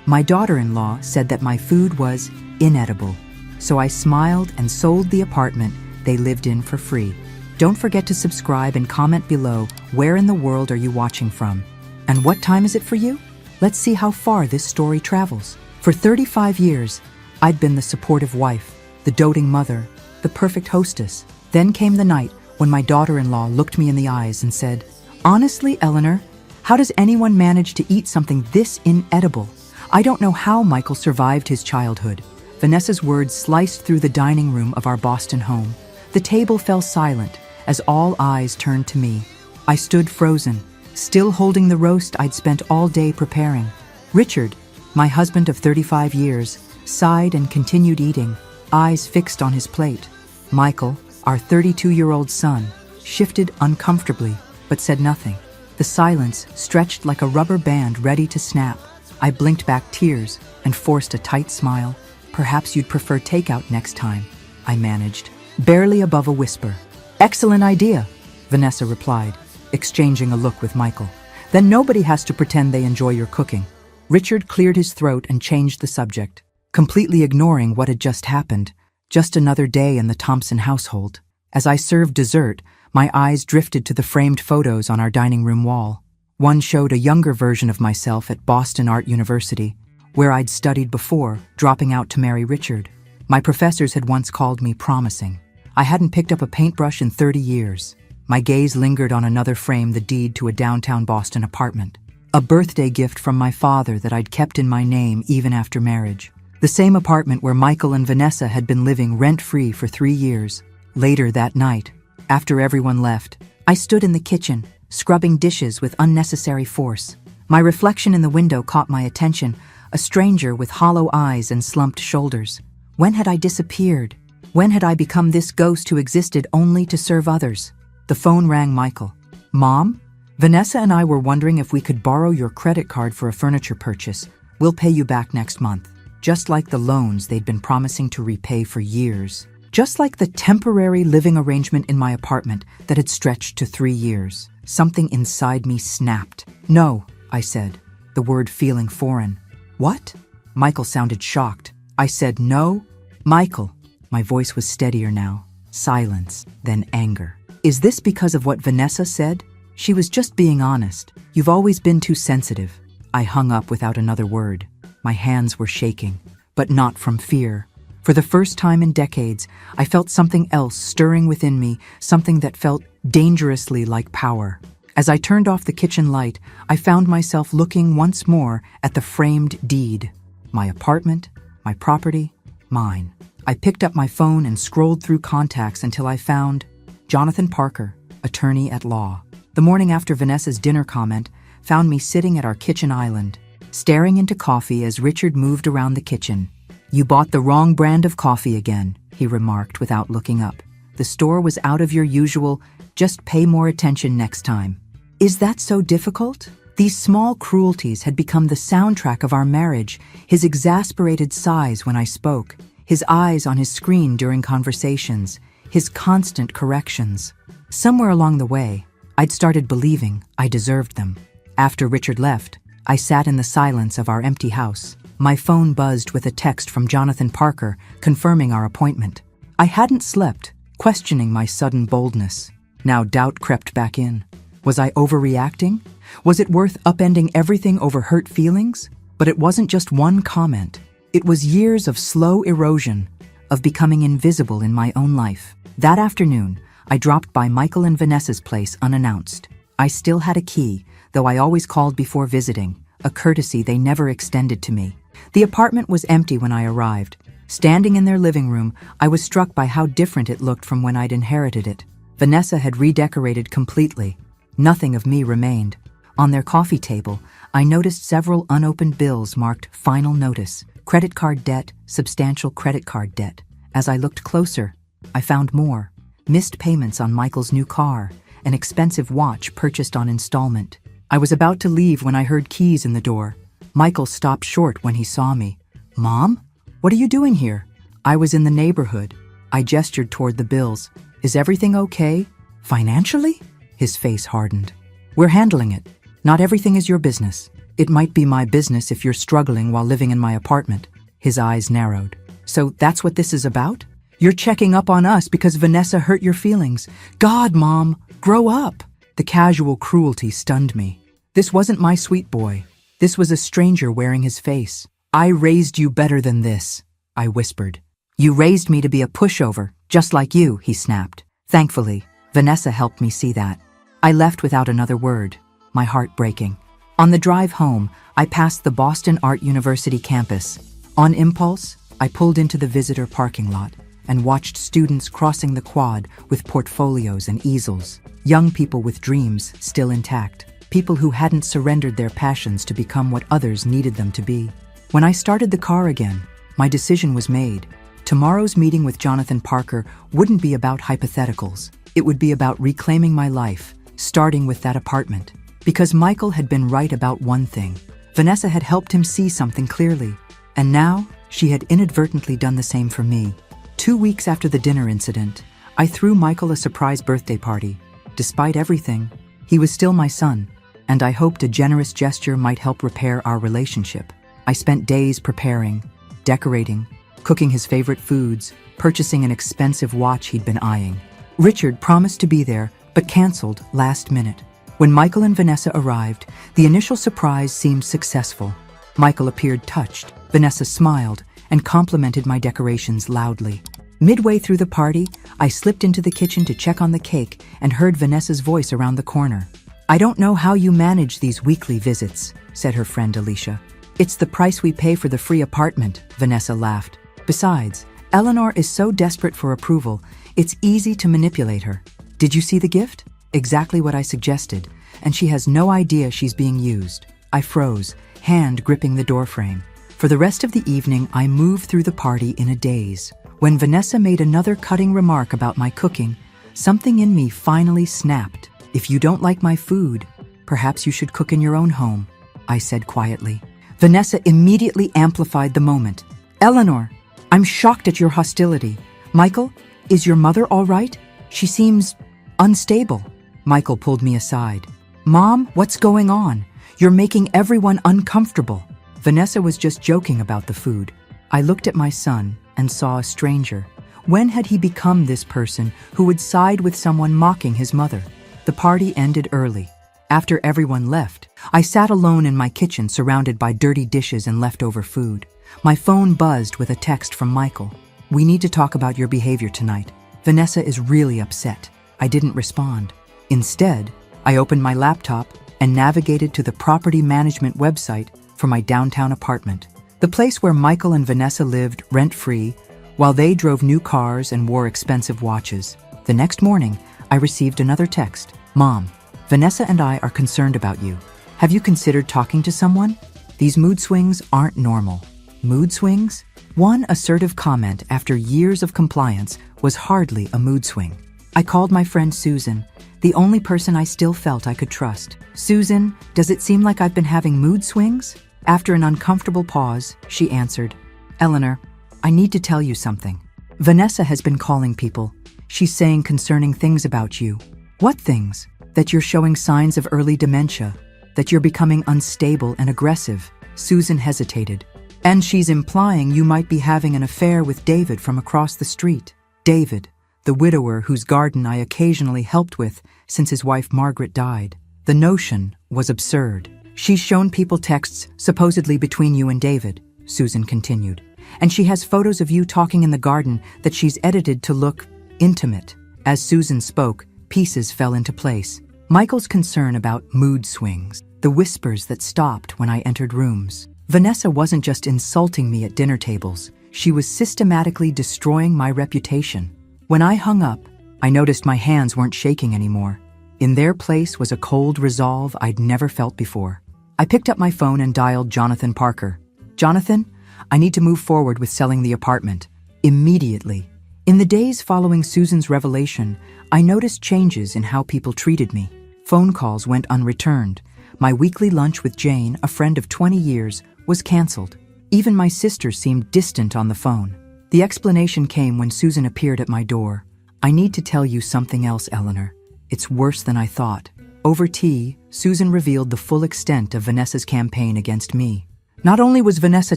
My daughter-in-law said that my food was inedible, so I smiled and sold the apartment they lived in for free. Don't forget to subscribe and comment below where in the world are you watching from. And what time is it for you? Let's see how far this story travels. For 35 years, I'd been the supportive wife, the doting mother, the perfect hostess. Then came the night when my daughter-in-law looked me in the eyes and said, "Honestly, Eleanor, how does anyone manage to eat something this inedible? I don't know how Michael survived his childhood." Vanessa's words sliced through the dining room of our Boston home. The table fell silent as all eyes turned to me. I stood frozen, still holding the roast I'd spent all day preparing. Richard, my husband of 35 years, sighed and continued eating, eyes fixed on his plate. Michael, our 32-year-old son, shifted uncomfortably, but said nothing. The silence stretched like a rubber band ready to snap. I blinked back tears and forced a tight smile. "Perhaps you'd prefer takeout next time," I managed, barely above a whisper. "Excellent idea," Vanessa replied, exchanging a look with Michael. "Then nobody has to pretend they enjoy your cooking." Richard cleared his throat and changed the subject, completely ignoring what had just happened. Just another day in the Thompson household. As I served dessert, my eyes drifted to the framed photos on our dining room wall. One showed a younger version of myself at Boston Art University, where I'd studied before, dropping out to marry Richard. My professors had once called me promising. I hadn't picked up a paintbrush in 30 years. My gaze lingered on another frame, the deed to a downtown Boston apartment. A birthday gift from my father that I'd kept in my name even after marriage. The same apartment where Michael and Vanessa had been living rent-free for 3 years. Later that night, after everyone left, I stood in the kitchen, scrubbing dishes with unnecessary force. My reflection in the window caught my attention, a stranger with hollow eyes and slumped shoulders. When had I disappeared? When had I become this ghost who existed only to serve others? The phone rang. Michael. "Mom? Vanessa and I were wondering if we could borrow your credit card for a furniture purchase. We'll pay you back next month." Just like the loans they'd been promising to repay for years. Just like the temporary living arrangement in my apartment that had stretched to 3 years. Something inside me snapped. "No," I said, the word feeling foreign. "What?" Michael sounded shocked. I said, "No." "Michael." My voice was steadier now. Silence, then anger. "Is this because of what Vanessa said? She was just being honest. You've always been too sensitive." I hung up without another word. My hands were shaking, but not from fear. For the first time in decades, I felt something else stirring within me, something that felt dangerously like power. As I turned off the kitchen light, I found myself looking once more at the framed deed. My apartment, my property, mine. I picked up my phone and scrolled through contacts until I found Jonathan Parker, attorney at law. The morning after Vanessa's dinner comment found me sitting at our kitchen island, staring into coffee as Richard moved around the kitchen. "You bought the wrong brand of coffee again," he remarked without looking up. "The store was out of your usual, just pay more attention next time." Is that so difficult? These small cruelties had become the soundtrack of our marriage, his exasperated sighs when I spoke, his eyes on his screen during conversations, his constant corrections. Somewhere along the way, I'd started believing I deserved them. After Richard left, I sat in the silence of our empty house. My phone buzzed with a text from Jonathan Parker confirming our appointment. I hadn't slept, questioning my sudden boldness. Now doubt crept back in. Was I overreacting? Was it worth upending everything over hurt feelings? But it wasn't just one comment. It was years of slow erosion, of becoming invisible in my own life. That afternoon, I dropped by Michael and Vanessa's place unannounced. I still had a key, though I always called before visiting, a courtesy they never extended to me. The apartment was empty when I arrived. Standing in their living room, I was struck by how different it looked from when I'd inherited it. Vanessa had redecorated completely. Nothing of me remained. On their coffee table, I noticed several unopened bills marked "Final Notice," credit card debt, substantial credit card debt. As I looked closer, I found more. Missed payments on Michael's new car, an expensive watch purchased on installment. I was about to leave when I heard keys in the door. Michael stopped short when he saw me. "Mom? What are you doing here?" "I was in the neighborhood." I gestured toward the bills. "Is everything okay? Financially?" His face hardened. "We're handling it. Not everything is your business." It might be my business if you're struggling while living in my apartment. His eyes narrowed. So that's what this is about? You're checking up on us because Vanessa hurt your feelings. God, Mom, grow up. The casual cruelty stunned me. This wasn't my sweet boy. This was a stranger wearing his face. I raised you better than this, I whispered. You raised me to be a pushover, just like you, he snapped. Thankfully, Vanessa helped me see that. I left without another word, my heart breaking. On the drive home, I passed the Boston Art University campus. On impulse, I pulled into the visitor parking lot and watched students crossing the quad with portfolios and easels. Young people with dreams still intact. People who hadn't surrendered their passions to become what others needed them to be. When I started the car again, my decision was made. Tomorrow's meeting with Jonathan Parker wouldn't be about hypotheticals. It would be about reclaiming my life, starting with that apartment. Because Michael had been right about one thing. Vanessa had helped him see something clearly. And now, she had inadvertently done the same for me. 2 weeks after the dinner incident, I threw Michael a surprise birthday party. Despite everything, he was still my son, and I hoped a generous gesture might help repair our relationship. I spent days preparing, decorating, cooking his favorite foods, purchasing an expensive watch he'd been eyeing. Richard promised to be there, but canceled last minute. When Michael and Vanessa arrived, the initial surprise seemed successful. Michael appeared touched. Vanessa smiled and complimented my decorations loudly. Midway through the party, I slipped into the kitchen to check on the cake and heard Vanessa's voice around the corner. I don't know how you manage these weekly visits, said her friend Alicia. It's the price we pay for the free apartment, Vanessa laughed. Besides, Eleanor is so desperate for approval, it's easy to manipulate her. Did you see the gift? Exactly what I suggested, and she has no idea she's being used. I froze, hand gripping the doorframe. For the rest of the evening, I moved through the party in a daze. When Vanessa made another cutting remark about my cooking, something in me finally snapped. If you don't like my food, perhaps you should cook in your own home, I said quietly. Vanessa immediately amplified the moment. Eleanor, I'm shocked at your hostility. Michael, is your mother all right? She seems unstable. Michael pulled me aside. Mom, what's going on? You're making everyone uncomfortable. Vanessa was just joking about the food. I looked at my son and saw a stranger. When had he become this person who would side with someone mocking his mother? The party ended early. After everyone left, I sat alone in my kitchen surrounded by dirty dishes and leftover food. My phone buzzed with a text from Michael. We need to talk about your behavior tonight. Vanessa is really upset. I didn't respond. Instead, I opened my laptop and navigated to the property management website for my downtown apartment. The place where Michael and Vanessa lived rent-free while they drove new cars and wore expensive watches. The next morning, I received another text. Mom, Vanessa and I are concerned about you. Have you considered talking to someone? These mood swings aren't normal. Mood swings? One assertive comment after years of compliance was hardly a mood swing. I called my friend Susan, the only person I still felt I could trust. Susan, does it seem like I've been having mood swings? After an uncomfortable pause, she answered, Eleanor, I need to tell you something. Vanessa has been calling people. She's saying concerning things about you. What things? That you're showing signs of early dementia, that you're becoming unstable and aggressive. Susan hesitated. And she's implying you might be having an affair with David from across the street. David, the widower whose garden I occasionally helped with since his wife Margaret died. The notion was absurd. She's shown people texts supposedly between you and David, Susan continued. And she has photos of you talking in the garden that she's edited to look intimate. As Susan spoke, pieces fell into place. Michael's concern about mood swings, the whispers that stopped when I entered rooms. Vanessa wasn't just insulting me at dinner tables, she was systematically destroying my reputation. When I hung up, I noticed my hands weren't shaking anymore. In their place was a cold resolve I'd never felt before. I picked up my phone and dialed Jonathan Parker. Jonathan, I need to move forward with selling the apartment. Immediately. In the days following Susan's revelation, I noticed changes in how people treated me. Phone calls went unreturned. My weekly lunch with Jane, a friend of 20 years, was canceled. Even my sister seemed distant on the phone. The explanation came when Susan appeared at my door. I need to tell you something else, Eleanor. It's worse than I thought. Over tea, Susan revealed the full extent of Vanessa's campaign against me. Not only was Vanessa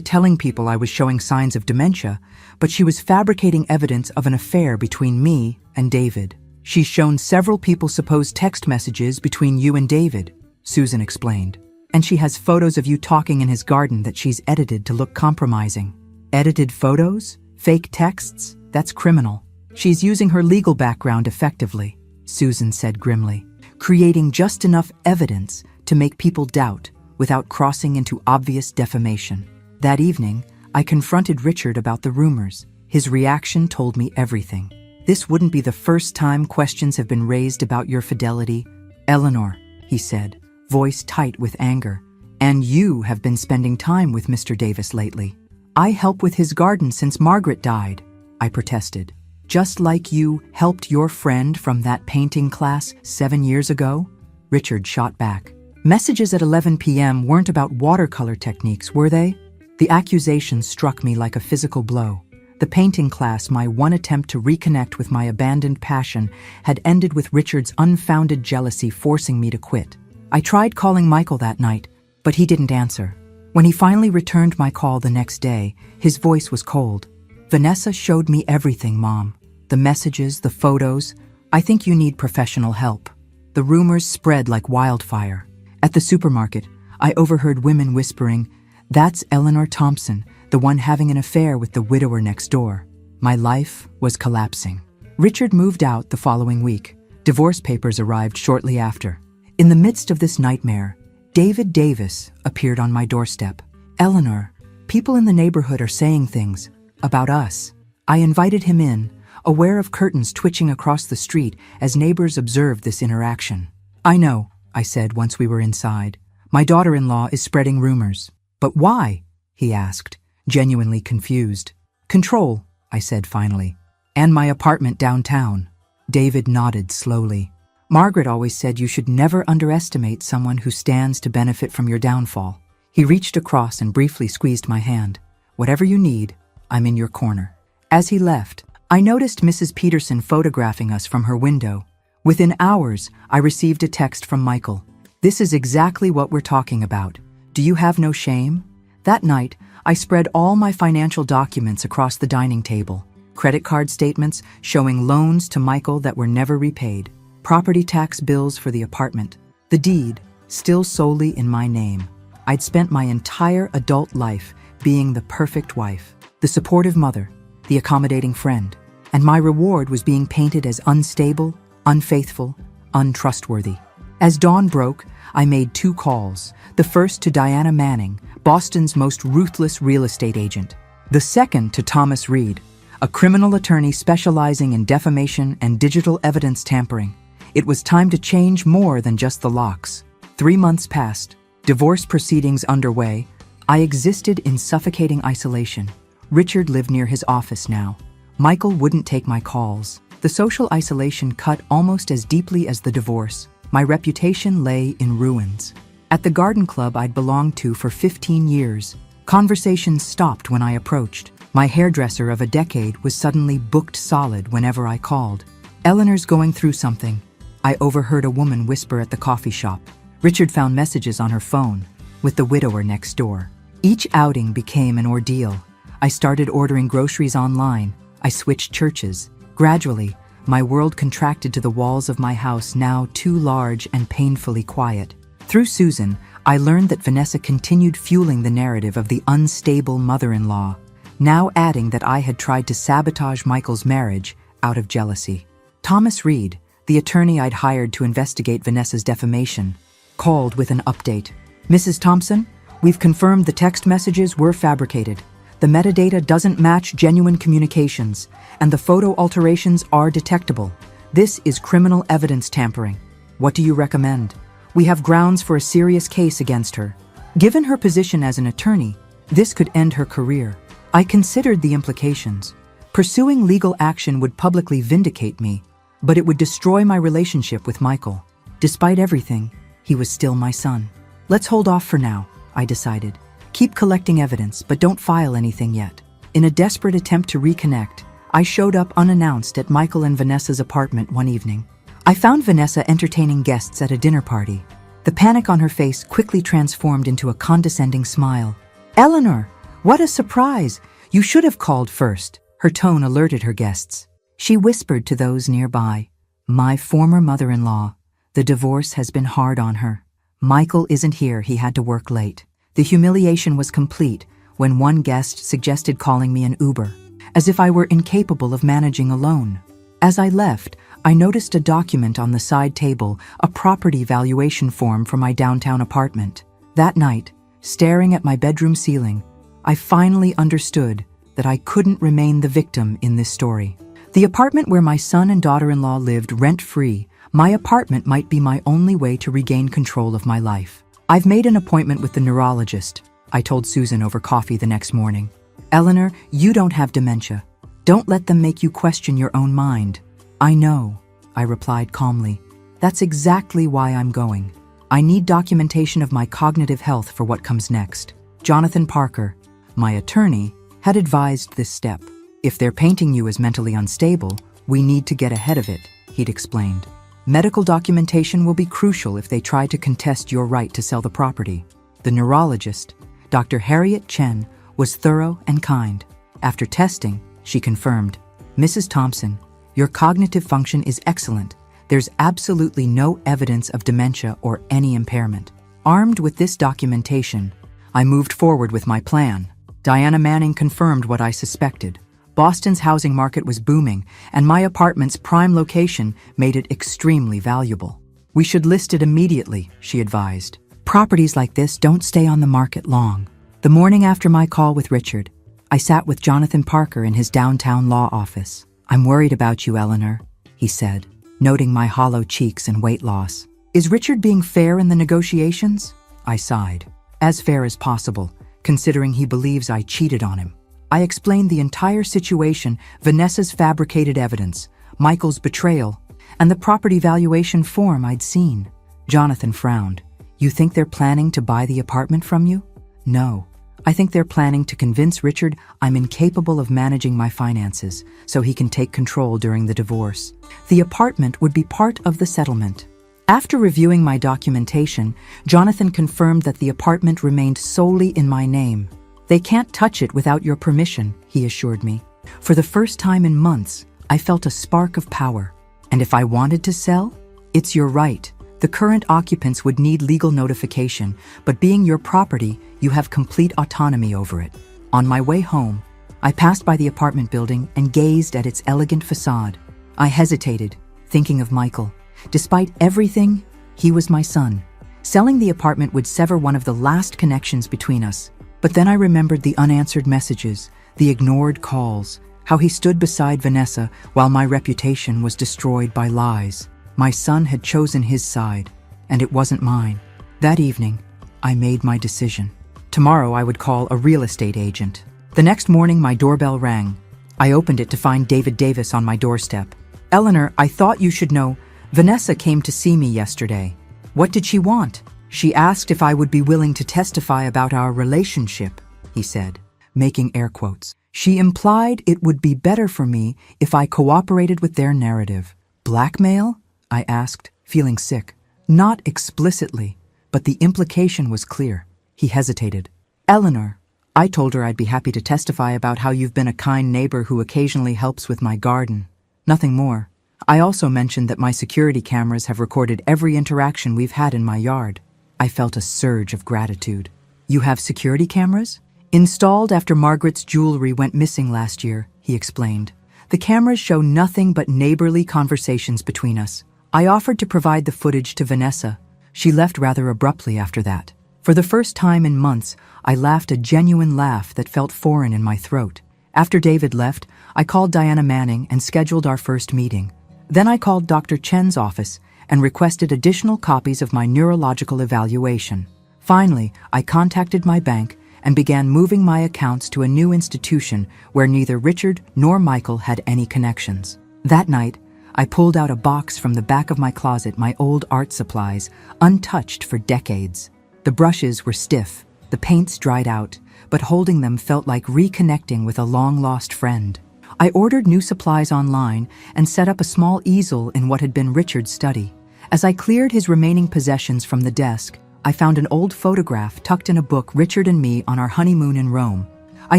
telling people I was showing signs of dementia, but she was fabricating evidence of an affair between me and David. She's shown several people supposed text messages between you and David, Susan explained. And she has photos of you talking in his garden that she's edited to look compromising. Edited photos? Fake texts? That's criminal. She's using her legal background effectively, Susan said grimly, creating just enough evidence to make people doubt without crossing into obvious defamation. That evening, I confronted Richard about the rumors. His reaction told me everything. This wouldn't be the first time questions have been raised about your fidelity. Eleanor, he said, voice tight with anger, and you have been spending time with Mr. Davis lately. I help with his garden since Margaret died, I protested. Just like you helped your friend from that painting class 7 years ago? Richard shot back. Messages at 11 p.m. weren't about watercolor techniques, were they? The accusation struck me like a physical blow. The painting class, my one attempt to reconnect with my abandoned passion, had ended with Richard's unfounded jealousy forcing me to quit. I tried calling Michael that night, but he didn't answer. When he finally returned my call the next day, his voice was cold. Vanessa showed me everything, Mom. The messages, the photos. I think you need professional help. The rumors spread like wildfire. At the supermarket, I overheard women whispering, "That's Eleanor Thompson, the one having an affair with the widower next door." My life was collapsing. Richard moved out the following week. Divorce papers arrived shortly after. In the midst of this nightmare, David Davis appeared on my doorstep. "Eleanor, people in the neighborhood are saying things about us." I invited him in, aware of curtains twitching across the street as neighbors observed this interaction. "I know," I said once we were inside. "My daughter-in-law is spreading rumors." "But why?" he asked, genuinely confused. "Control," I said finally. "And my apartment downtown." David nodded slowly. "Margaret always said you should never underestimate someone who stands to benefit from your downfall." He reached across and briefly squeezed my hand. "Whatever you need, I'm in your corner." As he left, I noticed Mrs. Peterson photographing us from her window. Within hours, I received a text from Michael. "This is exactly what we're talking about. Do you have no shame?" That night, I spread all my financial documents across the dining table. Credit card statements showing loans to Michael that were never repaid. Property tax bills for the apartment. The deed, still solely in my name. I'd spent my entire adult life being the perfect wife, the supportive mother, the accommodating friend, and my reward was being painted as unstable, unfaithful, untrustworthy. As dawn broke, I made 2 calls, the first to Diana Manning, Boston's most ruthless real estate agent, the second to Thomas Reed, a criminal attorney specializing in defamation and digital evidence tampering. It was time to change more than just the locks. 3 months passed, divorce proceedings underway. I existed in suffocating isolation. Richard lived near his office now. Michael wouldn't take my calls. The social isolation cut almost as deeply as the divorce. My reputation lay in ruins. At the garden club I'd belonged to for 15 years, conversations stopped when I approached. My hairdresser of a decade was suddenly booked solid whenever I called. "Eleanor's going through something," I overheard a woman whisper at the coffee shop. Richard found messages on her phone with the widower next door. Each outing became an ordeal. I started ordering groceries online. I switched churches. Gradually, my world contracted to the walls of my house, now too large and painfully quiet. Through Susan, I learned that Vanessa continued fueling the narrative of the unstable mother-in-law, now adding that I had tried to sabotage Michael's marriage out of jealousy. Thomas Reed, the attorney I'd hired to investigate Vanessa's defamation, called with an update. "Mrs. Thompson, we've confirmed the text messages were fabricated. The metadata doesn't match genuine communications, and the photo alterations are detectable. This is criminal evidence tampering. What do you recommend? We have grounds for a serious case against her." Given her position as an attorney, this could end her career. I considered the implications. Pursuing legal action would publicly vindicate me, but it would destroy my relationship with Michael. Despite everything, he was still my son. "Let's hold off for now," I decided. "Keep collecting evidence, but don't file anything yet." In a desperate attempt to reconnect, I showed up unannounced at Michael and Vanessa's apartment one evening. I found Vanessa entertaining guests at a dinner party. The panic on her face quickly transformed into a condescending smile. "Eleanor, what a surprise! You should have called first." Her tone alerted her guests. She whispered to those nearby, "My former mother-in-law. The divorce has been hard on her. Michael isn't here, he had to work late." The humiliation was complete when one guest suggested calling me an Uber, as if I were incapable of managing alone. As I left, I noticed a document on the side table, a property valuation form for my downtown apartment. That night, staring at my bedroom ceiling, I finally understood that I couldn't remain the victim in this story. The apartment where my son and daughter-in-law lived rent-free, my apartment might be my only way to regain control of my life. "I've made an appointment with the neurologist," I told Susan over coffee the next morning. "Eleanor, you don't have dementia. Don't let them make you question your own mind." "I know," I replied calmly. "That's exactly why I'm going. I need documentation of my cognitive health for what comes next." Jonathan Parker, my attorney, had advised this step. "If they're painting you as mentally unstable, we need to get ahead of it," he'd explained. "Medical documentation will be crucial if they try to contest your right to sell the property." The neurologist, Dr. Harriet Chen, was thorough and kind. After testing, she confirmed, "Mrs. Thompson, your cognitive function is excellent. There's absolutely no evidence of dementia or any impairment." Armed with this documentation, I moved forward with my plan. Diana Manning confirmed what I suspected. Boston's housing market was booming, and my apartment's prime location made it extremely valuable. "We should list it immediately," she advised. "Properties like this don't stay on the market long." The morning after my call with Richard, I sat with Jonathan Parker in his downtown law office. "I'm worried about you, Eleanor," he said, noting my hollow cheeks and weight loss. "Is Richard being fair in the negotiations?" I sighed. "As fair as possible, considering he believes I cheated on him." I explained the entire situation, Vanessa's fabricated evidence, Michael's betrayal, and the property valuation form I'd seen. Jonathan frowned. "You think they're planning to buy the apartment from you?" "No. I think they're planning to convince Richard I'm incapable of managing my finances, so he can take control during the divorce. The apartment would be part of the settlement." After reviewing my documentation, Jonathan confirmed that the apartment remained solely in my name. "They can't touch it without your permission," he assured me. For the first time in months, I felt a spark of power. "And if I wanted to sell? It's your right. The current occupants would need legal notification, but being your property, you have complete autonomy over it." On my way home, I passed by the apartment building and gazed at its elegant facade. I hesitated, thinking of Michael. Despite everything, he was my son. Selling the apartment would sever one of the last connections between us. But then I remembered the unanswered messages, the ignored calls, how he stood beside Vanessa while my reputation was destroyed by lies. My son had chosen his side, and it wasn't mine. That evening, I made my decision. Tomorrow I would call a real estate agent. The next morning my doorbell rang. I opened it to find David Davis on my doorstep. "Eleanor, I thought you should know. Vanessa came to see me yesterday." "What did she want?" "She asked if I would be willing to testify about our relationship," he said, making air quotes. "She implied it would be better for me if I cooperated with their narrative." "Blackmail?" I asked, feeling sick. "Not explicitly, but the implication was clear." He hesitated. "Eleanor, I told her I'd be happy to testify about how you've been a kind neighbor who occasionally helps with my garden. Nothing more. I also mentioned that my security cameras have recorded every interaction we've had in my yard." I felt a surge of gratitude. "You have security cameras?" "Installed after Margaret's jewelry went missing last year," he explained. "The cameras show nothing but neighborly conversations between us." I offered to provide the footage to Vanessa. She left rather abruptly after that. For the first time in months, I laughed a genuine laugh that felt foreign in my throat. After David left, I called Diana Manning and scheduled our first meeting. Then I called Dr. Chen's office and requested additional copies of my neurological evaluation. Finally, I contacted my bank and began moving my accounts to a new institution where neither Richard nor Michael had any connections. That night, I pulled out a box from the back of my closet, my old art supplies, untouched for decades. The brushes were stiff, the paints dried out, but holding them felt like reconnecting with a long-lost friend. I ordered new supplies online and set up a small easel in what had been Richard's study. As I cleared his remaining possessions from the desk, I found an old photograph tucked in a book, Richard and me on our honeymoon in Rome. I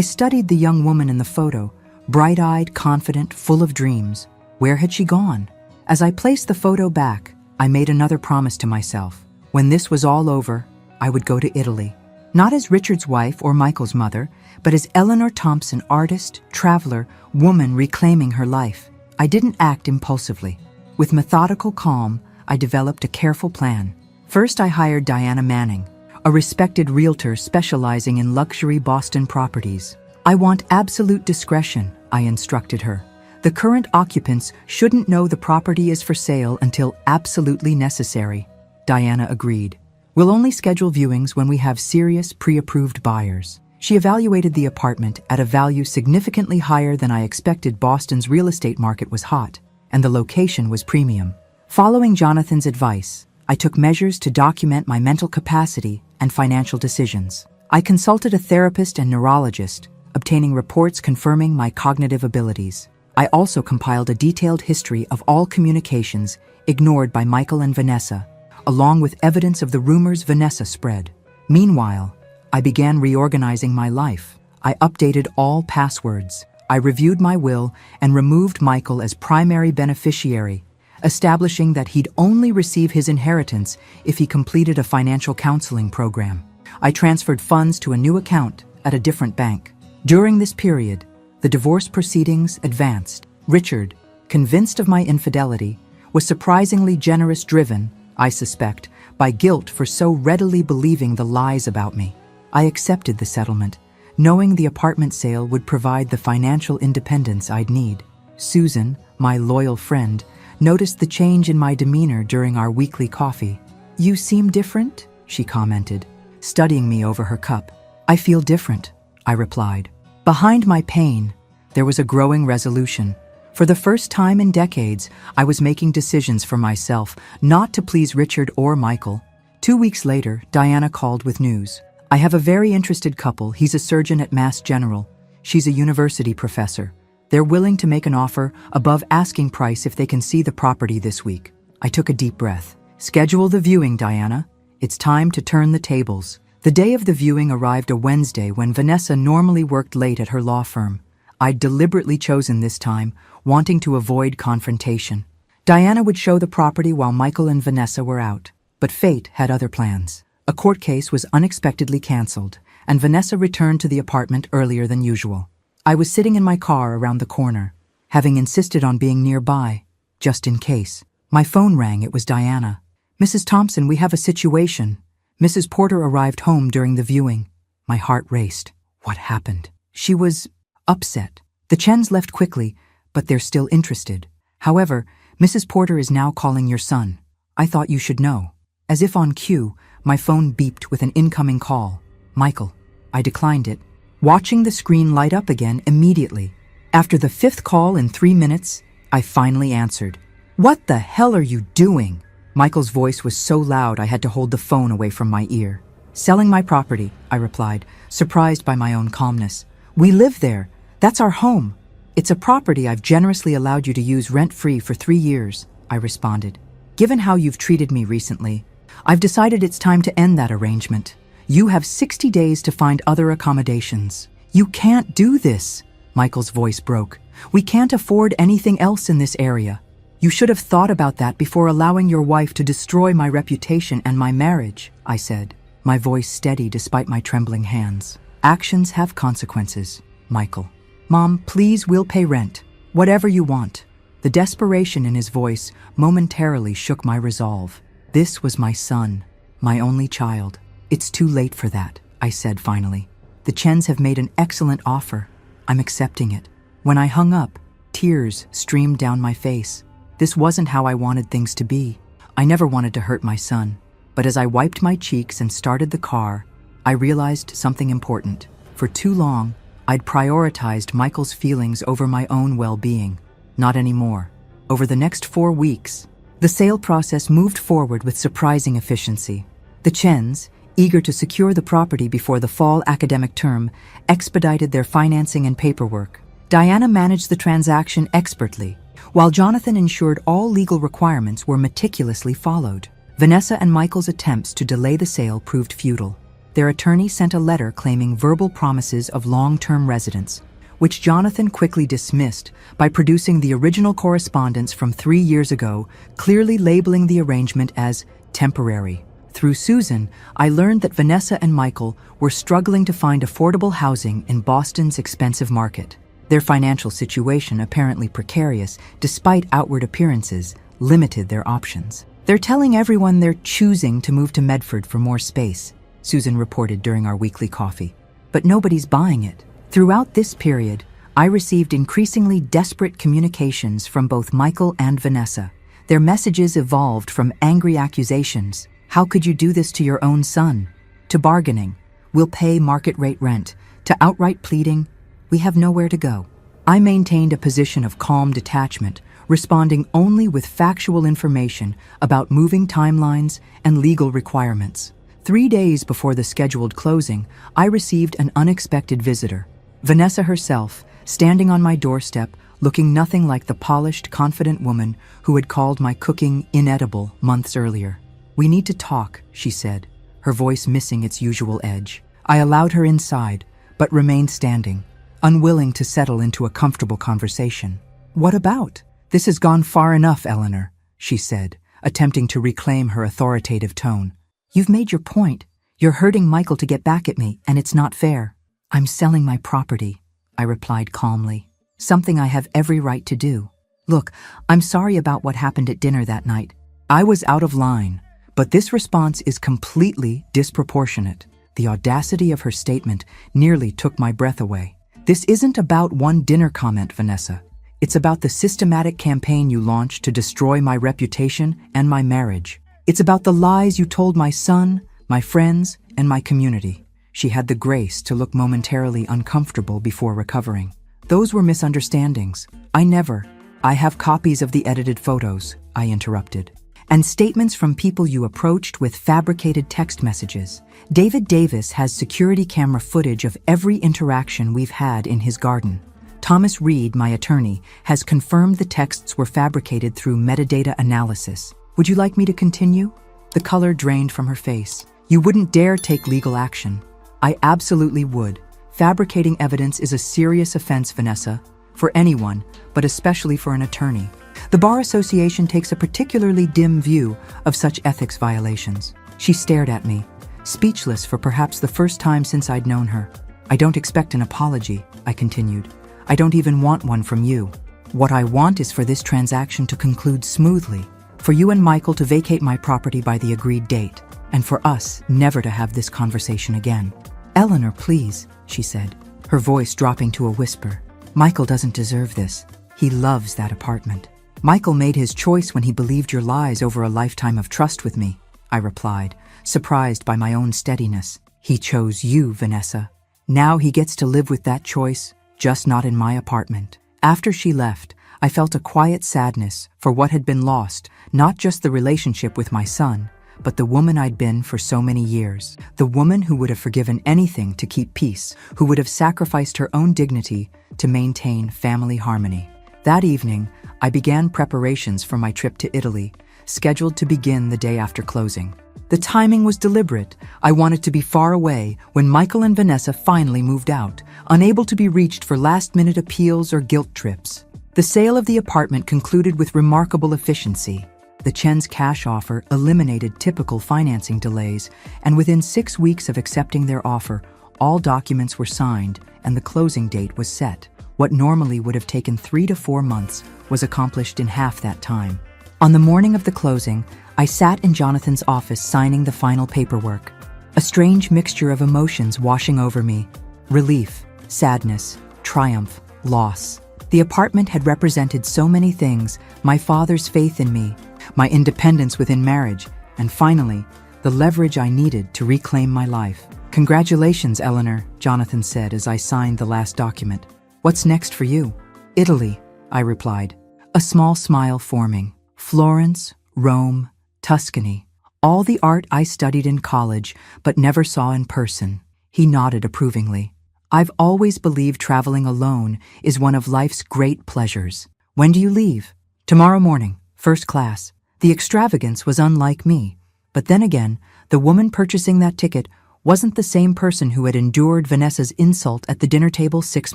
studied the young woman in the photo, bright-eyed, confident, full of dreams. Where had she gone? As I placed the photo back, I made another promise to myself. When this was all over, I would go to Italy. Not as Richard's wife or Michael's mother, but as Eleanor Thompson, artist, traveler, woman reclaiming her life. I didn't act impulsively. With methodical calm, I developed a careful plan. First, I hired Diana Manning, a respected realtor specializing in luxury Boston properties. I want absolute discretion, I instructed her. The current occupants shouldn't know the property is for sale until absolutely necessary. Diana agreed. We'll only schedule viewings when we have serious, pre-approved buyers. She evaluated the apartment at a value significantly higher than I expected. Boston's real estate market was hot, and the location was premium. Following Jonathan's advice, I took measures to document my mental capacity and financial decisions. I consulted a therapist and neurologist, obtaining reports confirming my cognitive abilities. I also compiled a detailed history of all communications ignored by Michael and Vanessa, along with evidence of the rumors Vanessa spread. Meanwhile, I began reorganizing my life. I updated all passwords. I reviewed my will and removed Michael as primary beneficiary, establishing that he'd only receive his inheritance if he completed a financial counseling program. I transferred funds to a new account at a different bank. During this period, the divorce proceedings advanced. Richard, convinced of my infidelity, was surprisingly generous, driven, I suspect, by guilt for so readily believing the lies about me. I accepted the settlement, knowing the apartment sale would provide the financial independence I'd need. Susan, my loyal friend, noticed the change in my demeanor during our weekly coffee. "You seem different," she commented, studying me over her cup. "I feel different," I replied. Behind my pain, there was a growing resolution. For the first time in decades, I was making decisions for myself, not to please Richard or Michael. 2 weeks later, Diana called with news. "I have a very interested couple. He's a surgeon at Mass General. She's a university professor. They're willing to make an offer above asking price if they can see the property this week." I took a deep breath. "Schedule the viewing, Diana. It's time to turn the tables." The day of the viewing arrived, a Wednesday, when Vanessa normally worked late at her law firm. I'd deliberately chosen this time, wanting to avoid confrontation. Diana would show the property while Michael and Vanessa were out. But fate had other plans. A court case was unexpectedly canceled, and Vanessa returned to the apartment earlier than usual. I was sitting in my car around the corner, having insisted on being nearby, just in case. My phone rang. It was Diana. "Mrs. Thompson, we have a situation. Mrs. Porter arrived home during the viewing." My heart raced. What happened? She was upset. "The Chens left quickly, but they're still interested. However, Mrs. Porter is now calling your son. I thought you should know." As if on cue, my phone beeped with an incoming call. "Michael." I declined it, watching the screen light up again immediately. After the 5th call in 3 minutes, I finally answered. "What the hell are you doing?" Michael's voice was so loud I had to hold the phone away from my ear. "Selling my property," I replied, surprised by my own calmness. "We live there. That's our home. It's a property I've generously allowed you to use rent-free for 3 years, I responded. "Given how you've treated me recently, I've decided it's time to end that arrangement. You have 60 days to find other accommodations." "You can't do this," Michael's voice broke. "We can't afford anything else in this area. You should have thought about that before allowing your wife to destroy my reputation and my marriage," I said, my voice steady despite my trembling hands. "Actions have consequences, Michael." "Mom, please, we'll pay rent. Whatever you want." The desperation in his voice momentarily shook my resolve. This was my son, my only child. "It's too late for that," I said finally. "The Chens have made an excellent offer. I'm accepting it." When I hung up, tears streamed down my face. This wasn't how I wanted things to be. I never wanted to hurt my son. But as I wiped my cheeks and started the car, I realized something important. For too long, I'd prioritized Michael's feelings over my own well-being. Not anymore. Over the next 4 weeks, the sale process moved forward with surprising efficiency. The Chens, eager to secure the property before the fall academic term, expedited their financing and paperwork. Diana managed the transaction expertly. while Jonathan ensured all legal requirements were meticulously followed. Vanessa and Michael's attempts to delay the sale proved futile. Their attorney sent a letter claiming verbal promises of long-term residence, which Jonathan quickly dismissed by producing the original correspondence from 3 years ago, clearly labeling the arrangement as temporary. Through Susan, I learned that Vanessa and Michael were struggling to find affordable housing in Boston's expensive market. Their financial situation, apparently precarious despite outward appearances, limited their options. "They're telling everyone they're choosing to move to Medford for more space," Susan reported during our weekly coffee. "But nobody's buying it." Throughout this period, I received increasingly desperate communications from both Michael and Vanessa. Their messages evolved from angry accusations, "How could you do this to your own son?" to bargaining, "We'll pay market rate rent," to outright pleading, "We have nowhere to go." I maintained a position of calm detachment, responding only with factual information about moving timelines and legal requirements. 3 days before the scheduled closing, I received an unexpected visitor. Vanessa herself, standing on my doorstep, looking nothing like the polished, confident woman who had called my cooking inedible months earlier. "We need to talk," she said, her voice missing its usual edge. I allowed her inside, but remained standing, unwilling to settle into a comfortable conversation. "What about? This has gone far enough, Eleanor," she said, attempting to reclaim her authoritative tone. "You've made your point. You're hurting Michael to get back at me, and it's not fair." "I'm selling my property," I replied calmly. "Something I have every right to do. Look, I'm sorry about what happened at dinner that night." I was out of line, but this response is completely disproportionate. The audacity of her statement nearly took my breath away. "This isn't about one dinner comment, Vanessa. It's about the systematic campaign you launched to destroy my reputation and my marriage. It's about the lies you told my son, my friends, and my community." She had the grace to look momentarily uncomfortable before recovering. "Those were misunderstandings. I have copies of the edited photos," I interrupted. "And statements from people you approached with fabricated text messages. David Davis has security camera footage of every interaction we've had in his garden. Thomas Reed, my attorney, has confirmed the texts were fabricated through metadata analysis. Would you like me to continue?" The color drained from her face. "You wouldn't dare take legal action." "I absolutely would. Fabricating evidence is a serious offense, Vanessa, for anyone, but especially for an attorney. The Bar Association takes a particularly dim view of such ethics violations." She stared at me, speechless for perhaps the first time since I'd known her. "I don't expect an apology," I continued. "I don't even want one from you. What I want is for this transaction to conclude smoothly, for you and Michael to vacate my property by the agreed date, and for us never to have this conversation again." "Eleanor, please," she said, her voice dropping to a whisper. "Michael doesn't deserve this. He loves that apartment." "Michael made his choice when he believed your lies over a lifetime of trust with me," I replied, surprised by my own steadiness. "He chose you, Vanessa. Now he gets to live with that choice, just not in my apartment." After she left, I felt a quiet sadness for what had been lost, not just the relationship with my son, but the woman I'd been for so many years. The woman who would have forgiven anything to keep peace, who would have sacrificed her own dignity to maintain family harmony. That evening, I began preparations for my trip to Italy, scheduled to begin the day after closing. The timing was deliberate. I wanted to be far away when Michael and Vanessa finally moved out, unable to be reached for last-minute appeals or guilt trips. The sale of the apartment concluded with remarkable efficiency. The Chen's cash offer eliminated typical financing delays, and within 6 weeks of accepting their offer, all documents were signed and the closing date was set. What normally would have taken 3 to 4 months was accomplished in half that time. On the morning of the closing, I sat in Jonathan's office signing the final paperwork. A strange mixture of emotions washing over me: relief, sadness, triumph, loss. The apartment had represented so many things: my father's faith in me, my independence within marriage, and finally, the leverage I needed to reclaim my life. "Congratulations, Eleanor," Jonathan said as I signed the last document. "What's next for you?" "Italy," I replied, a small smile forming. "Florence, Rome, Tuscany, all the art I studied in college but never saw in person." He nodded approvingly. "I've always believed traveling alone is one of life's great pleasures." "When do you leave?" Tomorrow morning, first class. The extravagance was unlike me. But then again, the woman purchasing that ticket wasn't the same person who had endured Vanessa's insult at the dinner table 6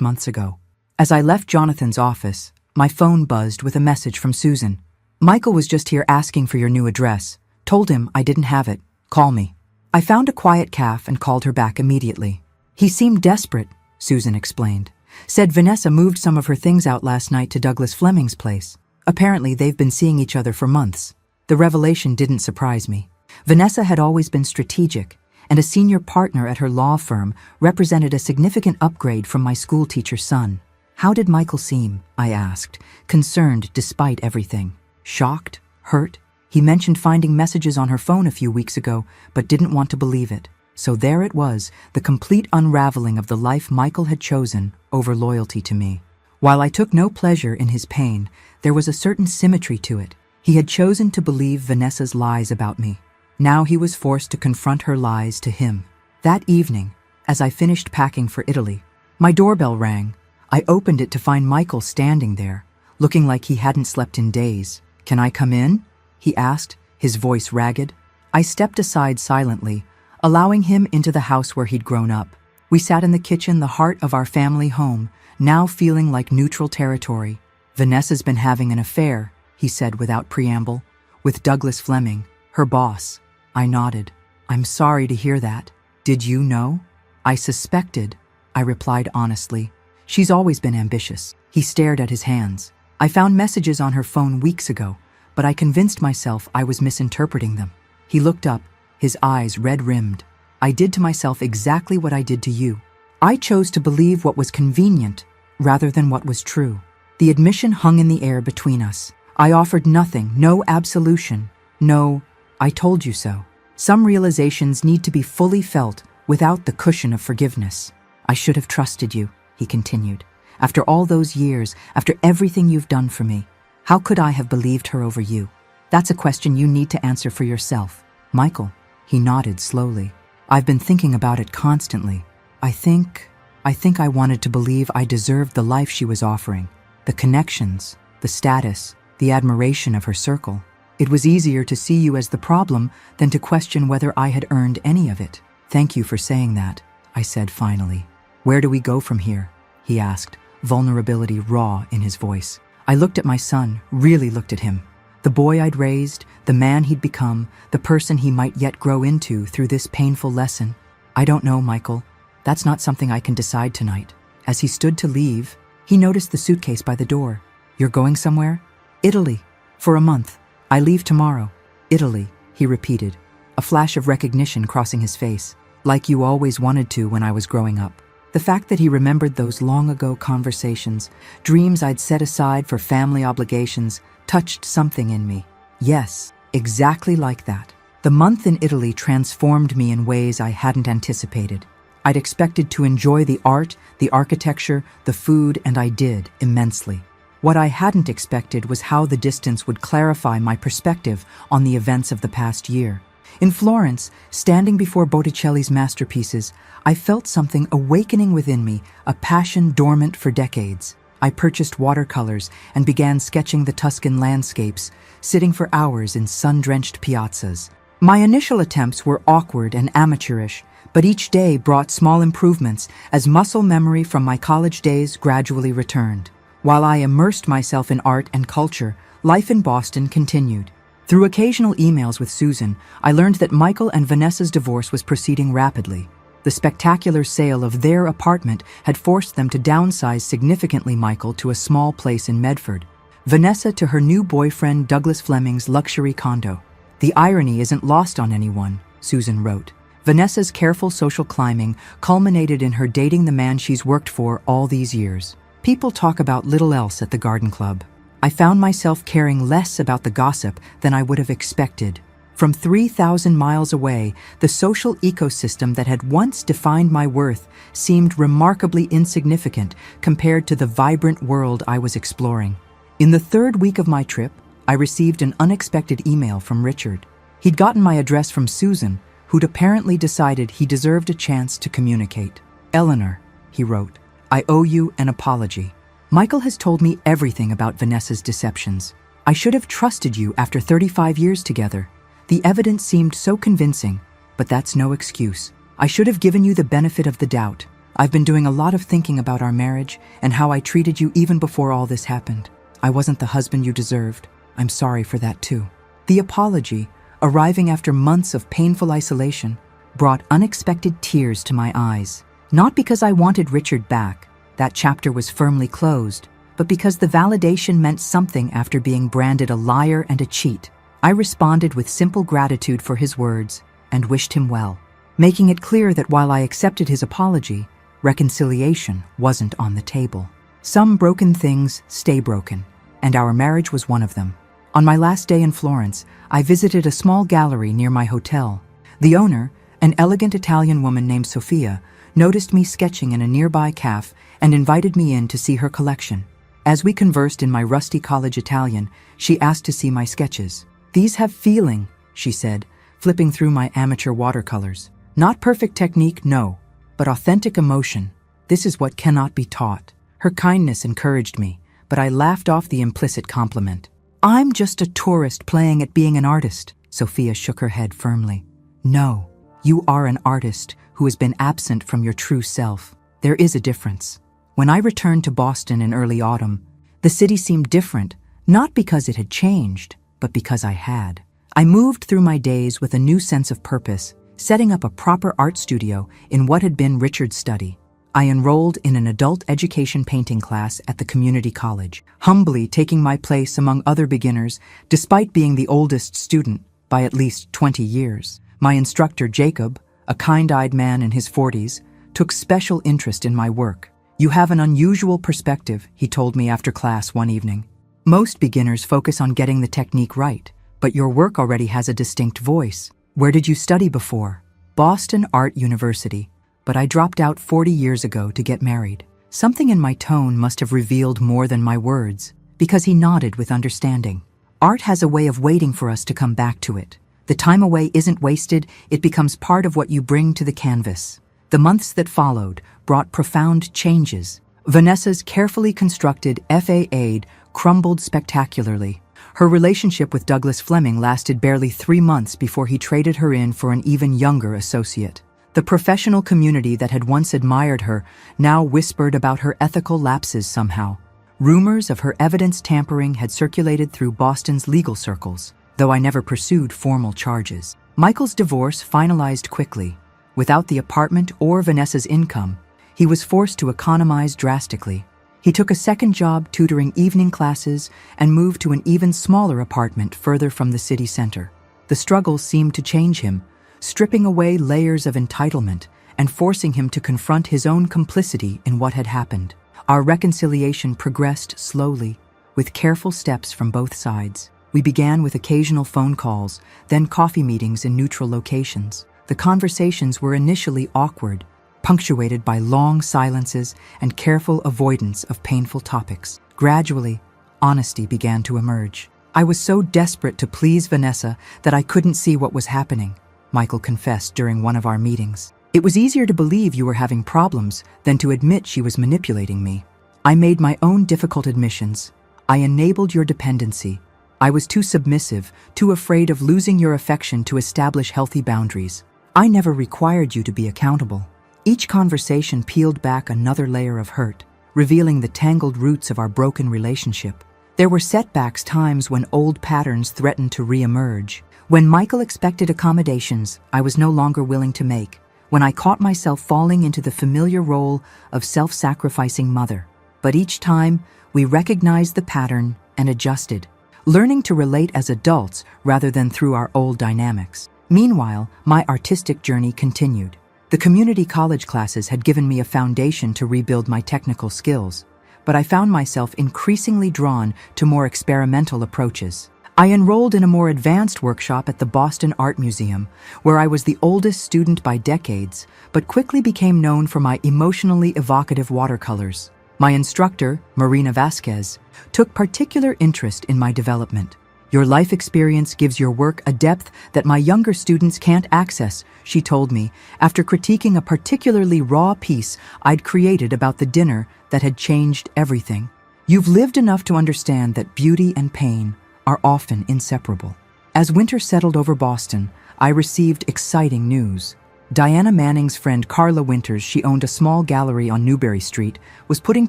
months ago. As I left Jonathan's office, my phone buzzed with a message from Susan. Michael was just here asking for your new address. Told him I didn't have it. Call me. I found a quiet cafe and called her back immediately. He seemed desperate, Susan explained. Said Vanessa moved some of her things out last night to Douglas Fleming's place. Apparently they've been seeing each other for months. The revelation didn't surprise me. Vanessa had always been strategic, and a senior partner at her law firm represented a significant upgrade from my school teacher's son. How did Michael seem? I asked, concerned despite everything. Shocked? Hurt? He mentioned finding messages on her phone a few weeks ago, but didn't want to believe it. So there it was, the complete unraveling of the life Michael had chosen over loyalty to me. While I took no pleasure in his pain, there was a certain symmetry to it. He had chosen to believe Vanessa's lies about me. Now he was forced to confront her lies to him. That evening, as I finished packing for Italy, my doorbell rang. I opened it to find Michael standing there, looking like he hadn't slept in days. "Can I come in?" he asked, his voice ragged. I stepped aside silently, allowing him into the house where he'd grown up. We sat in the kitchen, the heart of our family home, now feeling like neutral territory. "Vanessa's been having an affair," he said without preamble, "with Douglas Fleming, her boss." I nodded. "I'm sorry to hear that. Did you know?" "I suspected," I replied honestly. "She's always been ambitious." He stared at his hands. "I found messages on her phone weeks ago, but I convinced myself I was misinterpreting them." He looked up, his eyes red-rimmed. "I did to myself exactly what I did to you. I chose to believe what was convenient rather than what was true." The admission hung in the air between us. I offered nothing, no absolution, no, "I told you so." Some realizations need to be fully felt without the cushion of forgiveness. "I should have trusted you," he continued. "After all those years, after everything you've done for me, how could I have believed her over you? That's a question you need to answer for yourself." "Michael," he nodded slowly. "I've been thinking about it constantly. I think I wanted to believe I deserved the life she was offering, the connections, the status, the admiration of her circle. It was easier to see you as the problem than to question whether I had earned any of it." "Thank you for saying that," I said finally. "Where do we go from here?" he asked, vulnerability raw in his voice. I looked at my son, really looked at him. The boy I'd raised, the man he'd become, the person he might yet grow into through this painful lesson. "I don't know, Michael. That's not something I can decide tonight." As he stood to leave, he noticed the suitcase by the door. "You're going somewhere?" "Italy. For a month. I leave tomorrow." "Italy," he repeated, a flash of recognition crossing his face. "Like you always wanted to when I was growing up." The fact that he remembered those long-ago conversations, dreams I'd set aside for family obligations, touched something in me. Yes, exactly like that. The month in Italy transformed me in ways I hadn't anticipated. I'd expected to enjoy the art, the architecture, the food, and I did immensely. What I hadn't expected was how the distance would clarify my perspective on the events of the past year. In Florence, standing before Botticelli's masterpieces, I felt something awakening within me, a passion dormant for decades. I purchased watercolors and began sketching the Tuscan landscapes, sitting for hours in sun-drenched piazzas. My initial attempts were awkward and amateurish, but each day brought small improvements as muscle memory from my college days gradually returned. While I immersed myself in art and culture, life in Boston continued. Through occasional emails with Susan, I learned that Michael and Vanessa's divorce was proceeding rapidly. The spectacular sale of their apartment had forced them to downsize significantly, Michael to a small place in Medford, Vanessa to her new boyfriend Douglas Fleming's luxury condo. "The irony isn't lost on anyone," Susan wrote. "Vanessa's careful social climbing culminated in her dating the man she's worked for all these years. People talk about little else at the garden club. I found myself caring less about the gossip than I would have expected. From 3,000 miles away, the social ecosystem that had once defined my worth seemed remarkably insignificant compared to the vibrant world I was exploring. In the third week of my trip, I received an unexpected email from Richard. He'd gotten my address from Susan, who'd apparently decided he deserved a chance to communicate. "Eleanor," he wrote, "I owe you an apology. Michael has told me everything about Vanessa's deceptions. I should have trusted you after 35 years together. The evidence seemed so convincing, but that's no excuse. I should have given you the benefit of the doubt. I've been doing a lot of thinking about our marriage and how I treated you even before all this happened. I wasn't the husband you deserved. I'm sorry for that too. The apology, arriving after months of painful isolation, brought unexpected tears to my eyes. Not because I wanted Richard back, that chapter was firmly closed, but because the validation meant something after being branded a liar and a cheat. I responded with simple gratitude for his words and wished him well, making it clear that while I accepted his apology, reconciliation wasn't on the table. Some broken things stay broken, and our marriage was one of them. On my last day in Florence, I visited a small gallery near my hotel. The owner, an elegant Italian woman named Sofia, noticed me sketching in a nearby cafe and invited me in to see her collection. As we conversed in my rusty college Italian, she asked to see my sketches. "These have feeling," she said, flipping through my amateur watercolors. "Not perfect technique, no, but authentic emotion. This is what cannot be taught." Her kindness encouraged me, but I laughed off the implicit compliment. "I'm just a tourist playing at being an artist." Sophia shook her head firmly. "No, you are an artist who has been absent from your true self. There is a difference." When I returned to Boston in early autumn, the city seemed different, not because it had changed, but because I had. I moved through my days with a new sense of purpose, setting up a proper art studio in what had been Richard's study. I enrolled in an adult education painting class at the community college, humbly taking my place among other beginners despite being the oldest student by at least 20 years. My instructor, Jacob, a kind-eyed man in his 40s, took special interest in my work. "You have an unusual perspective," he told me after class one evening. "Most beginners focus on getting the technique right, but your work already has a distinct voice. Where did you study before?" "Boston Art University, but I dropped out 40 years ago to get married." Something in my tone must have revealed more than my words, because he nodded with understanding. Art has a way of waiting for us to come back to it. The time away isn't wasted, it becomes part of what you bring to the canvas. The months that followed brought profound changes. Vanessa's carefully constructed FA aid crumbled spectacularly. Her relationship with Douglas Fleming lasted barely 3 months before he traded her in for an even younger associate. The professional community that had once admired her now whispered about her ethical lapses somehow. Rumors of her evidence tampering had circulated through Boston's legal circles, though I never pursued formal charges. Michael's divorce finalized quickly. Without the apartment or Vanessa's income, he was forced to economize drastically. He took a second job tutoring evening classes and moved to an even smaller apartment further from the city center. The struggle seemed to change him, stripping away layers of entitlement and forcing him to confront his own complicity in what had happened. Our reconciliation progressed slowly, with careful steps from both sides. We began with occasional phone calls, then coffee meetings in neutral locations. The conversations were initially awkward, punctuated by long silences and careful avoidance of painful topics. Gradually, honesty began to emerge. "I was so desperate to please Vanessa that I couldn't see what was happening," Michael confessed during one of our meetings. "It was easier to believe you were having problems than to admit she was manipulating me. I made my own difficult admissions. I enabled your dependency. I was too submissive, too afraid of losing your affection to establish healthy boundaries. I never required you to be accountable." Each conversation peeled back another layer of hurt, revealing the tangled roots of our broken relationship. There were setbacks, times when old patterns threatened to re-emerge. When Michael expected accommodations I was no longer willing to make. When I caught myself falling into the familiar role of self-sacrificing mother. But each time, we recognized the pattern and adjusted, learning to relate as adults rather than through our old dynamics. Meanwhile, my artistic journey continued. The community college classes had given me a foundation to rebuild my technical skills, but I found myself increasingly drawn to more experimental approaches. I enrolled in a more advanced workshop at the Boston Art Museum, where I was the oldest student by decades, but quickly became known for my emotionally evocative watercolors. My instructor, Marina Vasquez, took particular interest in my development. "Your life experience gives your work a depth that my younger students can't access," she told me, after critiquing a particularly raw piece I'd created about the dinner that had changed everything. "You've lived enough to understand that beauty and pain are often inseparable. As winter settled over Boston, I received exciting news. Diana Manning's friend Carla Winters, she owned a small gallery on Newbury Street, was putting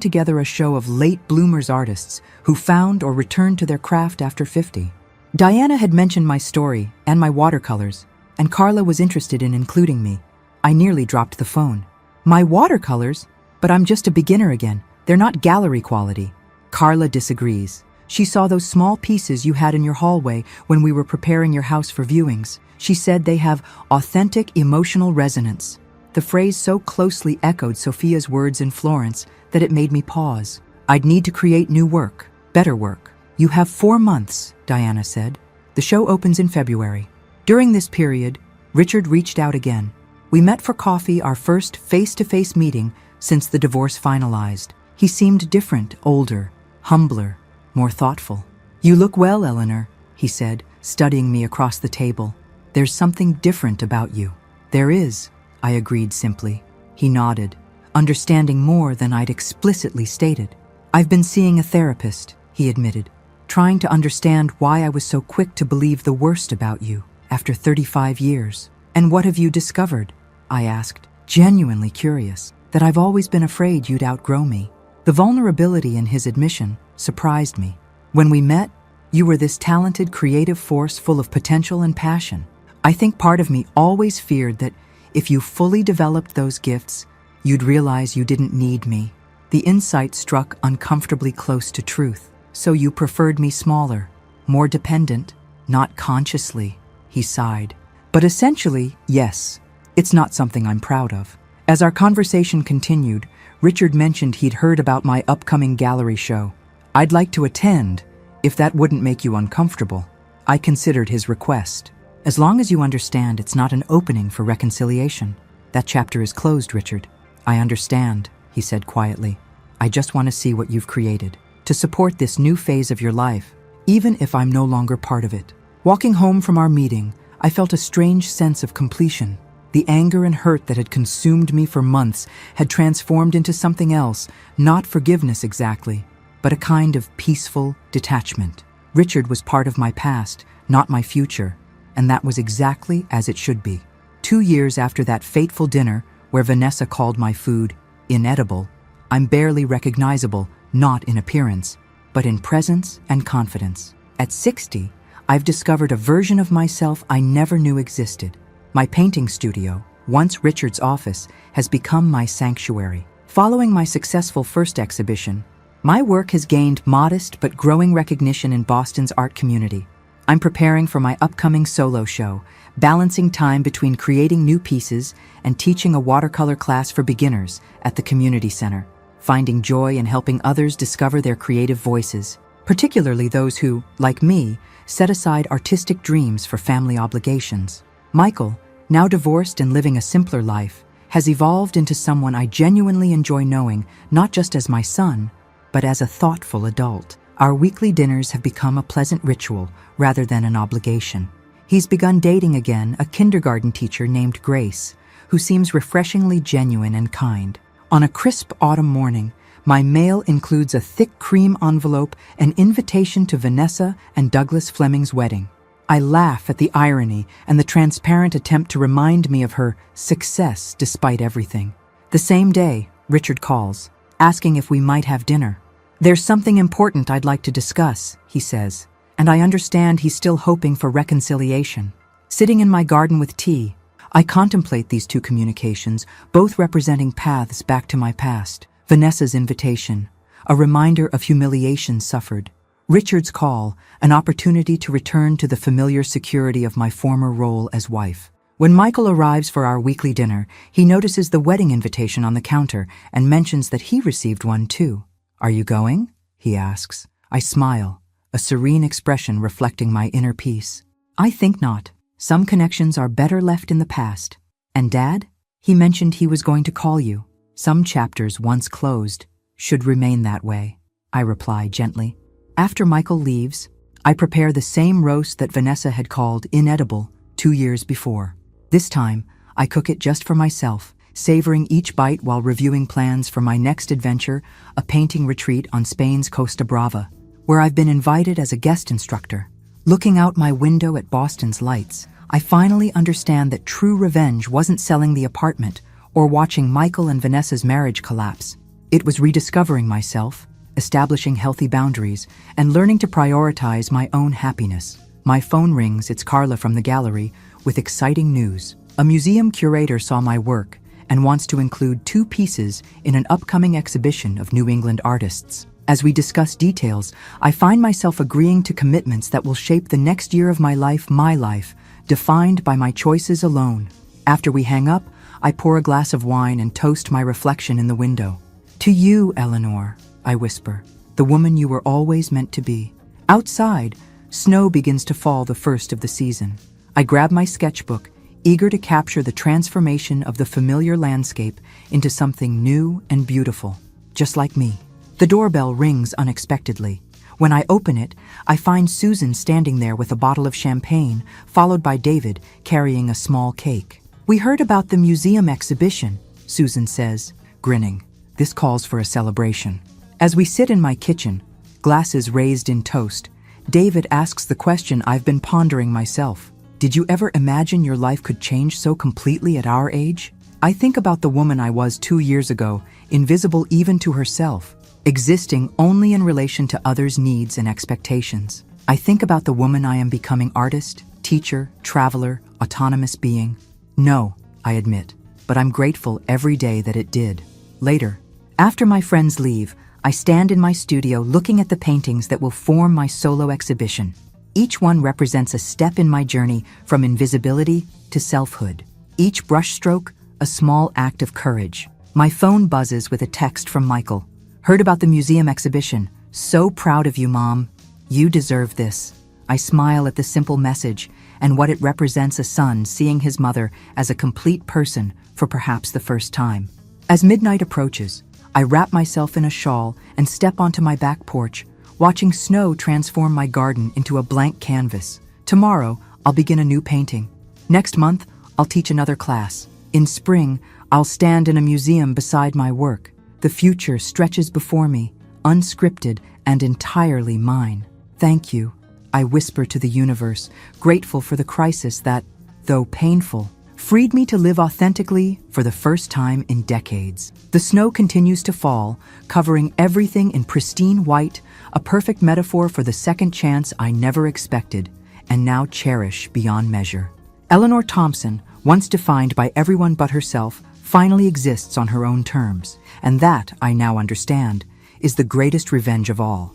together a show of late bloomers artists who found or returned to their craft after 50. Diana had mentioned my story and my watercolors, and Carla was interested in including me. I nearly dropped the phone. My watercolors? But I'm just a beginner again. They're not gallery quality. Carla disagrees. She saw those small pieces you had in your hallway when we were preparing your house for viewings. She said they have authentic emotional resonance. The phrase so closely echoed Sophia's words in Florence that it made me pause. I'd need to create new work, better work. You have 4 months, Diana said. The show opens in February. During this period, Richard reached out again. We met for coffee, our first face-to-face meeting since the divorce finalized. He seemed different, older, humbler, more thoughtful. You look well, Eleanor, he said, studying me across the table. There's something different about you. There is, I agreed simply. He nodded, understanding more than I'd explicitly stated. I've been seeing a therapist, he admitted, trying to understand why I was so quick to believe the worst about you after 35 years. And what have you discovered? I asked, genuinely curious, that I've always been afraid you'd outgrow me. The vulnerability in his admission surprised me. When we met, you were this talented, creative force full of potential and passion. I think part of me always feared that if you fully developed those gifts, you'd realize you didn't need me. The insight struck uncomfortably close to truth. So you preferred me smaller, more dependent, not consciously, he sighed. But essentially, yes, it's not something I'm proud of. As our conversation continued, Richard mentioned he'd heard about my upcoming gallery show. I'd like to attend, if that wouldn't make you uncomfortable. I considered his request. As long as you understand it's not an opening for reconciliation. That chapter is closed, Richard. I understand, he said quietly. I just want to see what you've created, to support this new phase of your life, even if I'm no longer part of it. Walking home from our meeting, I felt a strange sense of completion. The anger and hurt that had consumed me for months had transformed into something else, not forgiveness exactly, but a kind of peaceful detachment. Richard was part of my past, not my future, and that was exactly as it should be. 2 years after that fateful dinner, where Vanessa called my food inedible, I'm barely recognizable, not in appearance, but in presence and confidence. At 60, I've discovered a version of myself I never knew existed. My painting studio, once Richard's office, has become my sanctuary. Following my successful first exhibition, my work has gained modest but growing recognition in Boston's art community. I'm preparing for my upcoming solo show, balancing time between creating new pieces and teaching a watercolor class for beginners at the community center, finding joy in helping others discover their creative voices, particularly those who, like me, set aside artistic dreams for family obligations. Michael, now divorced and living a simpler life, has evolved into someone I genuinely enjoy knowing, not just as my son, but as a thoughtful adult. Our weekly dinners have become a pleasant ritual rather than an obligation. He's begun dating again a kindergarten teacher named Grace, who seems refreshingly genuine and kind. On a crisp autumn morning, my mail includes a thick cream envelope, an invitation to Vanessa and Douglas Fleming's wedding. I laugh at the irony and the transparent attempt to remind me of her success despite everything. The same day, Richard calls, asking if we might have dinner. There's something important I'd like to discuss, he says, and I understand he's still hoping for reconciliation. Sitting in my garden with tea, I contemplate these two communications, both representing paths back to my past. Vanessa's invitation, a reminder of humiliation suffered. Richard's call, an opportunity to return to the familiar security of my former role as wife. When Michael arrives for our weekly dinner, he notices the wedding invitation on the counter and mentions that he received one too. Are you going? He asks. I smile, a serene expression reflecting my inner peace. I think not. Some connections are better left in the past. And Dad? He mentioned he was going to call you. Some chapters once closed should remain that way, I reply gently. After Michael leaves, I prepare the same roast that Vanessa had called inedible 2 years before. This time, I cook it just for myself, savoring each bite while reviewing plans for my next adventure, a painting retreat on Spain's Costa Brava, where I've been invited as a guest instructor. Looking out my window at Boston's lights, I finally understand that true revenge wasn't selling the apartment or watching Michael and Vanessa's marriage collapse. It was rediscovering myself, establishing healthy boundaries, and learning to prioritize my own happiness. My phone rings, it's Carla from the gallery, with exciting news. A museum curator saw my work and wants to include 2 pieces in an upcoming exhibition of New England artists. As we discuss details, I find myself agreeing to commitments that will shape the next year of my life, defined by my choices alone. After we hang up, I pour a glass of wine and toast my reflection in the window. To you, Eleanor, I whisper, the woman you were always meant to be. Outside, snow begins to fall, the first of the season. I grab my sketchbook, eager to capture the transformation of the familiar landscape into something new and beautiful, just like me. The doorbell rings unexpectedly. When I open it, I find Susan standing there with a bottle of champagne, followed by David carrying a small cake. We heard about the museum exhibition, Susan says, grinning. This calls for a celebration. As we sit in my kitchen, glasses raised in toast, David asks the question I've been pondering myself. Did you ever imagine your life could change so completely at our age? I think about the woman I was 2 years ago, invisible even to herself, existing only in relation to others' needs and expectations. I think about the woman I am becoming: artist, teacher, traveler, autonomous being. No, I admit, but I'm grateful every day that it did. Later, after my friends leave, I stand in my studio looking at the paintings that will form my solo exhibition. Each one represents a step in my journey from invisibility to selfhood. Each brushstroke, a small act of courage. My phone buzzes with a text from Michael. Heard about the museum exhibition. So proud of you, Mom. You deserve this. I smile at the simple message and what it represents: a son seeing his mother as a complete person for perhaps the first time. As midnight approaches, I wrap myself in a shawl and step onto my back porch, watching snow transform my garden into a blank canvas. Tomorrow, I'll begin a new painting. Next month, I'll teach another class. In spring, I'll stand in a museum beside my work. The future stretches before me, unscripted and entirely mine. Thank you, I whisper to the universe, grateful for the crisis that, though painful, freed me to live authentically for the first time in decades. The snow continues to fall, covering everything in pristine white, a perfect metaphor for the second chance I never expected and now cherish beyond measure. Eleanor Thompson, once defined by everyone but herself, finally exists on her own terms, and that, I now understand, is the greatest revenge of all.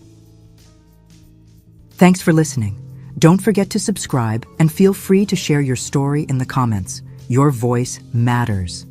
Thanks for listening. Don't forget to subscribe and feel free to share your story in the comments. Your voice matters.